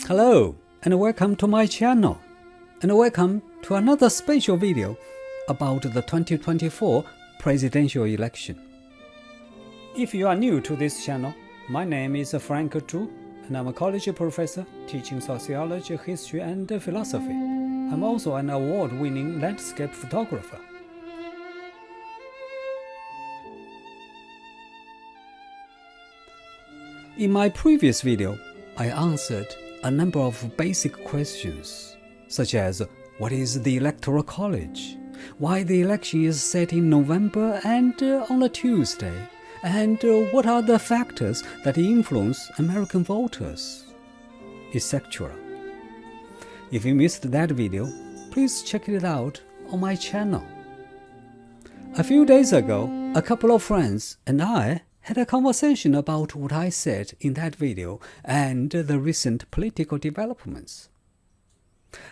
Hello and welcome to my channel, and welcome to another special video about the 2024 presidential election. If you are new to this channel, my name is Frank Zhu, and I'm a college professor teaching sociology, history, and philosophy. I'm also an award-winning landscape photographer. In my previous video, I answered a number of basic questions, such as what is the Electoral College, why the election is set in November and on a Tuesday, and what are the factors that influence American voters, etc. If you missed that video, please check it out on my channel. A few days ago, a couple of friends and I had a conversation about what I said in that video and the recent political developments.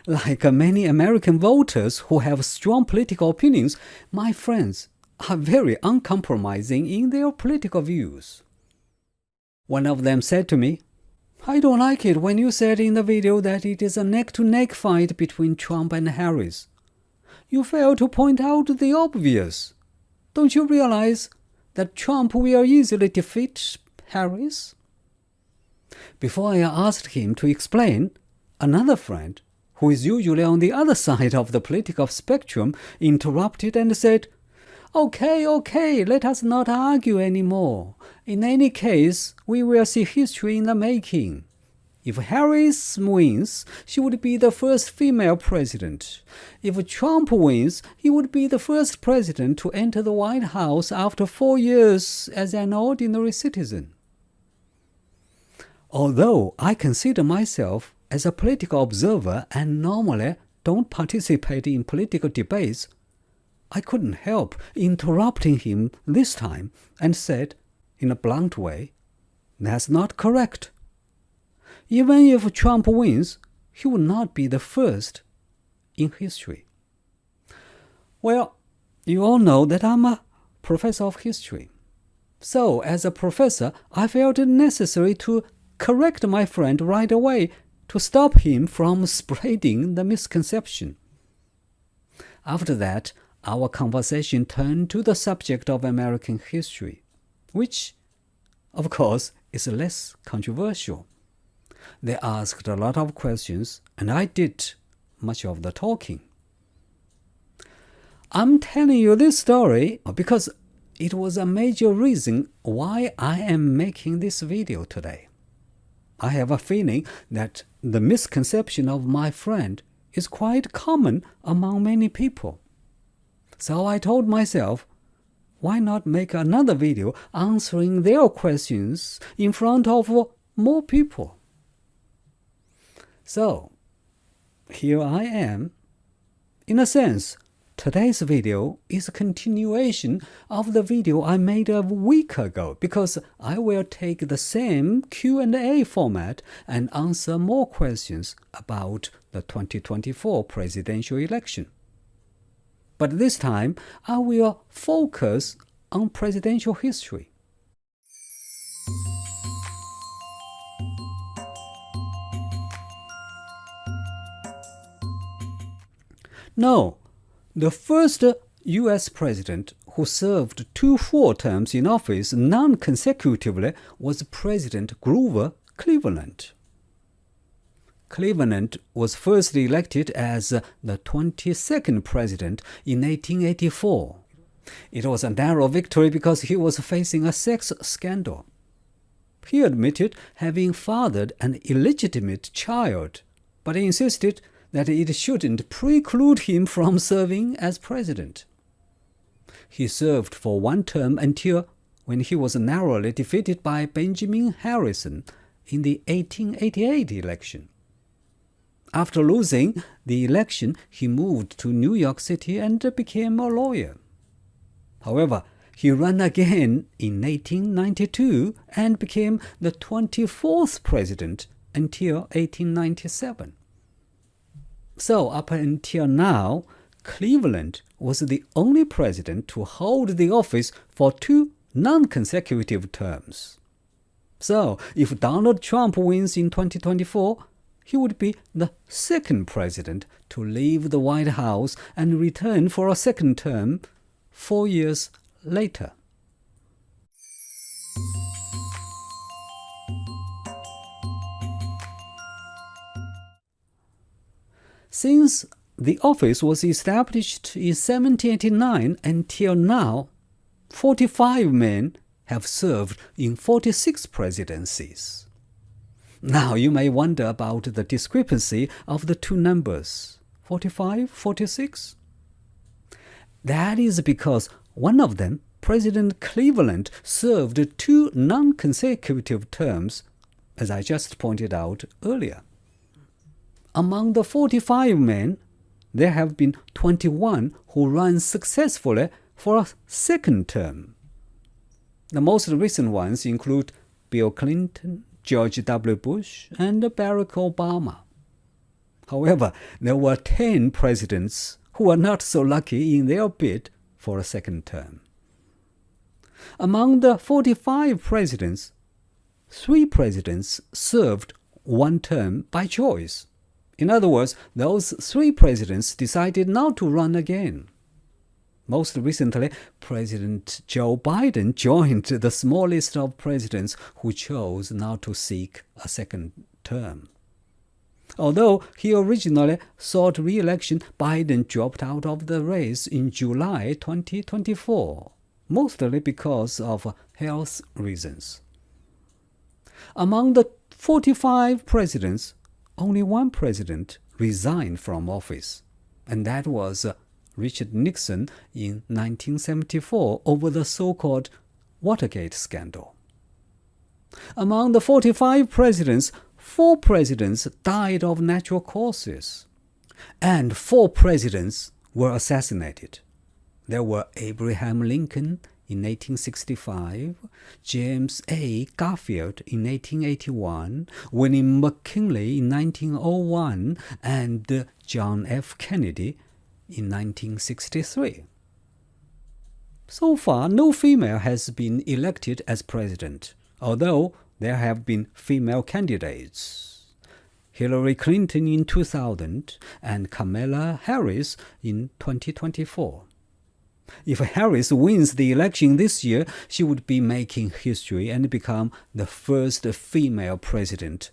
Like many American voters who have strong political opinions, my friends are very uncompromising in their political views. One of them said to me, "I don't like it when you said in the video that it is a neck-to-neck fight between Trump and Harris. You fail to point out the obvious. Don't you realize that Trump will easily defeat Harris?" Before I asked him to explain, another friend, who is usually on the other side of the political spectrum, interrupted and said, Okay, let us not argue anymore. In any case, we will see history in the making. If Harris wins, she would be the first female president. If Trump wins, he would be the first president to enter the White House after 4 years as an ordinary citizen. Although I consider myself as a political observer and normally don't participate in political debates, I couldn't help interrupting him this time and said, in a blunt way, "That's not correct. Even if Trump wins, he would not be the first in history." Well, you all know that I'm a professor of history. So, as a professor, I felt it necessary to correct my friend right away to stop him from spreading the misconception. After that, our conversation turned to the subject of American history, which, of course, is less controversial. They asked a lot of questions, and I did much of the talking. I'm telling you this story because it was a major reason why I am making this video today. I have a feeling that the misconception of my friend is quite common among many people. So I told myself, why not make another video answering their questions in front of more people? So, here I am. In a sense, today's video is a continuation of the video I made a week ago because I will take the same Q&A format and answer more questions about the 2024 presidential election. But this time, I will focus on presidential history. No, the first U.S. president who served 2 full terms in office non-consecutively was President Grover Cleveland. Cleveland was first elected as the 22nd president in 1884. It was a narrow victory because he was facing a sex scandal. He admitted having fathered an illegitimate child, but he insisted that it shouldn't preclude him from serving as president. He served for 1 term until when he was narrowly defeated by Benjamin Harrison in the 1888 election. After losing the election, he moved to New York City and became a lawyer. However, he ran again in 1892 and became the 24th president until 1897. So up until now, Cleveland was the only president to hold the office for 2 non-consecutive terms. So if Donald Trump wins in 2024, he would be the second president to leave the White House and return for a second term 4 years later. Since the office was established in 1789 until now, 45 men have served in 46 presidencies. Now you may wonder about the discrepancy of the two numbers, 45, 46. That is because one of them, President Cleveland, served 2 non-consecutive terms, as I just pointed out earlier. Among the 45 men, there have been 21 who ran successfully for a second term. The most recent ones include Bill Clinton, George W. Bush, and Barack Obama. However, there were 10 presidents who were not so lucky in their bid for a second term. Among the 45 presidents, 3 presidents served 1 term by choice. In other words, those 3 presidents decided not to run again. Most recently, President Joe Biden joined the small list of presidents who chose not to seek a second term. Although he originally sought re-election, Biden dropped out of the race in July 2024, mostly because of health reasons. Among the 45 presidents, only 1 president resigned from office, and that was Richard Nixon in 1974 over the so-called Watergate scandal. Among the 45 presidents, 4 presidents died of natural causes, and 4 presidents were assassinated. There were Abraham Lincoln in 1865, James A. Garfield in 1881, William McKinley in 1901, and John F. Kennedy in 1963. So far, no female has been elected as president, although there have been female candidates. Hillary Clinton in 2000 and Kamala Harris in 2024. If Harris wins the election this year, she would be making history and become the first female president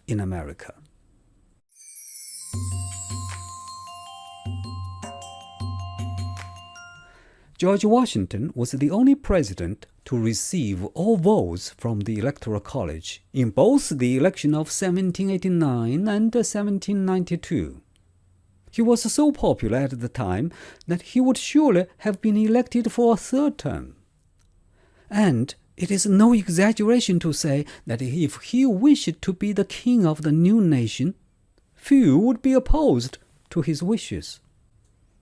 in America. George Washington was the only president to receive all votes from the Electoral College in both the election of 1789 and 1792. He was so popular at the time that he would surely have been elected for a 3rd term. And it is no exaggeration to say that if he wished to be the king of the new nation, few would be opposed to his wishes.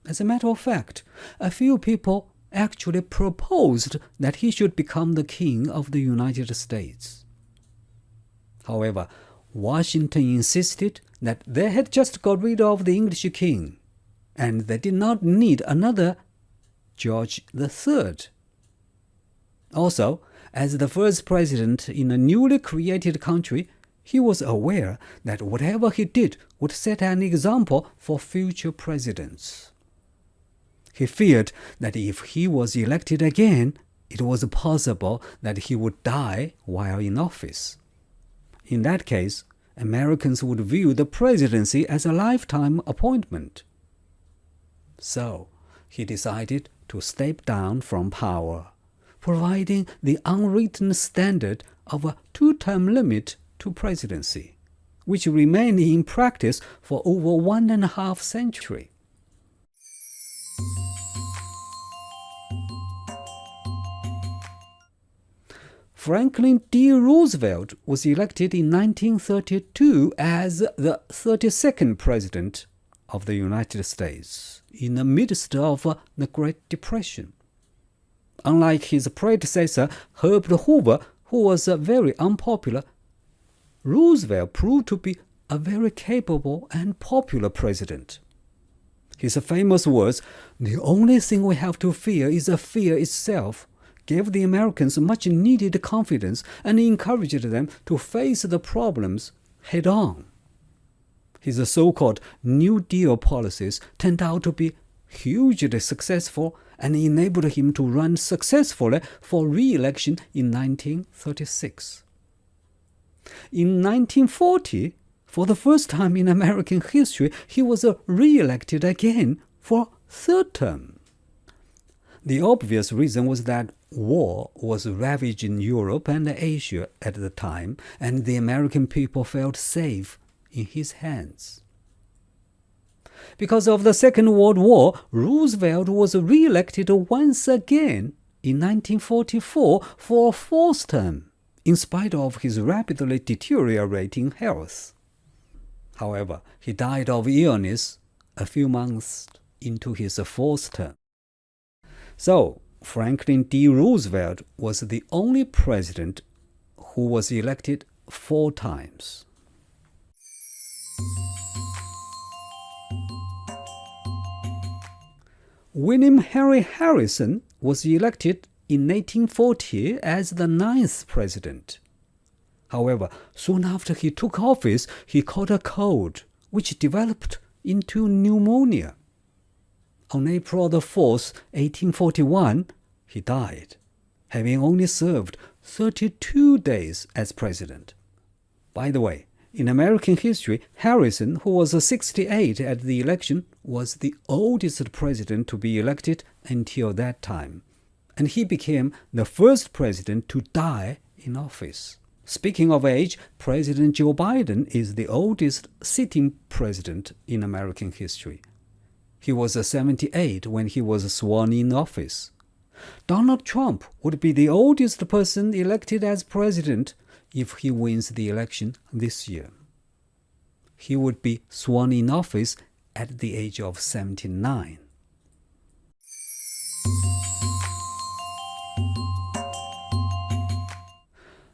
As a matter of fact, a few people actually proposed that he should become the king of the United States. However, Washington insisted that they had just got rid of the English king, and they did not need another George III. Also, as the first president in a newly created country, he was aware that whatever he did would set an example for future presidents. He feared that if he was elected again, it was possible that he would die while in office. In that case, Americans would view the presidency as a lifetime appointment. So, he decided to step down from power, providing the unwritten standard of a 2-term limit to presidency, which remained in practice for over 1.5 centuries. Franklin D. Roosevelt was elected in 1932 as the 32nd President of the United States in the midst of the Great Depression. Unlike his predecessor, Herbert Hoover, who was very unpopular, Roosevelt proved to be a very capable and popular president. His famous words, "The only thing we have to fear is fear itself," gave the Americans much-needed confidence and encouraged them to face the problems head-on. His so-called New Deal policies turned out to be hugely successful and enabled him to run successfully for re-election in 1936. In 1940, for the first time in American history, he was re-elected again for a third term. The obvious reason was that war was ravaging Europe and Asia at the time, and the American people felt safe in his hands. Because of the Second World War, Roosevelt was re-elected once again in 1944 for a fourth term, in spite of his rapidly deteriorating health. However, he died of illness a few months into his fourth term. So, Franklin D. Roosevelt was the only president who was elected 4 times. William Henry Harrison was elected in 1840 as the 9th president. However, soon after he took office, he caught a cold, which developed into pneumonia. On April 4, 1841, he died, having only served 32 days as president. By the way, in American history, Harrison, who was 68 at the election, was the oldest president to be elected until that time, and he became the first president to die in office. Speaking of age, President Joe Biden is the oldest sitting president in American history. He was 78 when he was sworn in office. Donald Trump would be the oldest person elected as president if he wins the election this year. He would be sworn in office at the age of 79.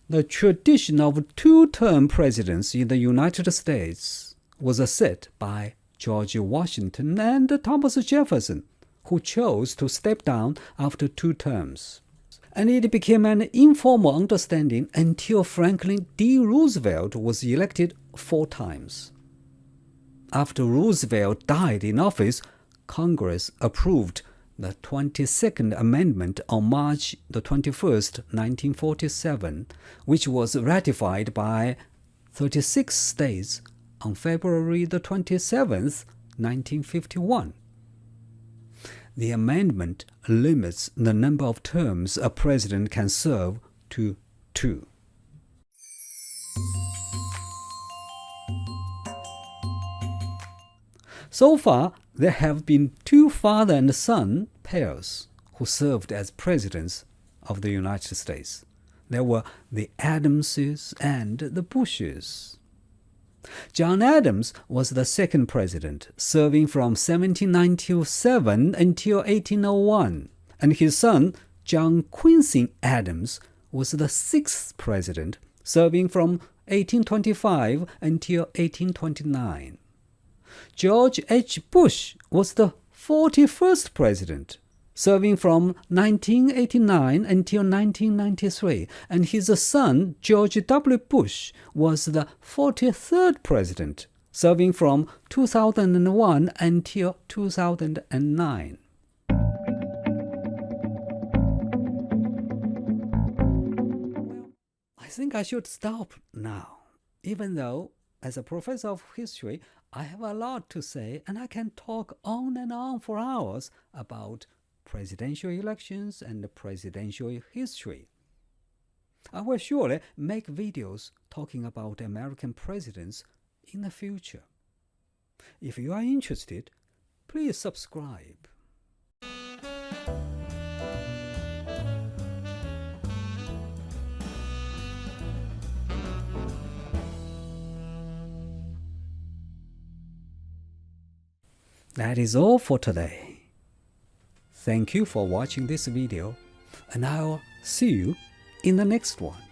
The tradition of 2-term presidents in the United States was set by George Washington and Thomas Jefferson, who chose to step down after 2 terms. And it became an informal understanding until Franklin D. Roosevelt was elected 4 times. After Roosevelt died in office, Congress approved the 22nd Amendment on March 21, 1947, which was ratified by 36 states on February 27, 1951. The amendment limits the number of terms a president can serve to 2. So far, there have been 2 father and son pairs who served as presidents of the United States. There were the Adamses and the Bushes. John Adams was the 2nd president, serving from 1797 until 1801, and his son, John Quincy Adams, was the 6th president, serving from 1825 until 1829. George H. Bush was the 41st president, serving from 1989 until 1993, and his son, George W. Bush, was the 43rd president, serving from 2001 until 2009. Well, I think I should stop now, even though, as a professor of history, I have a lot to say, and I can talk on and on for hours about presidential elections and presidential history. I will surely make videos talking about American presidents in the future. If you are interested, please subscribe. That is all for today. Thank you for watching this video, and I'll see you in the next one.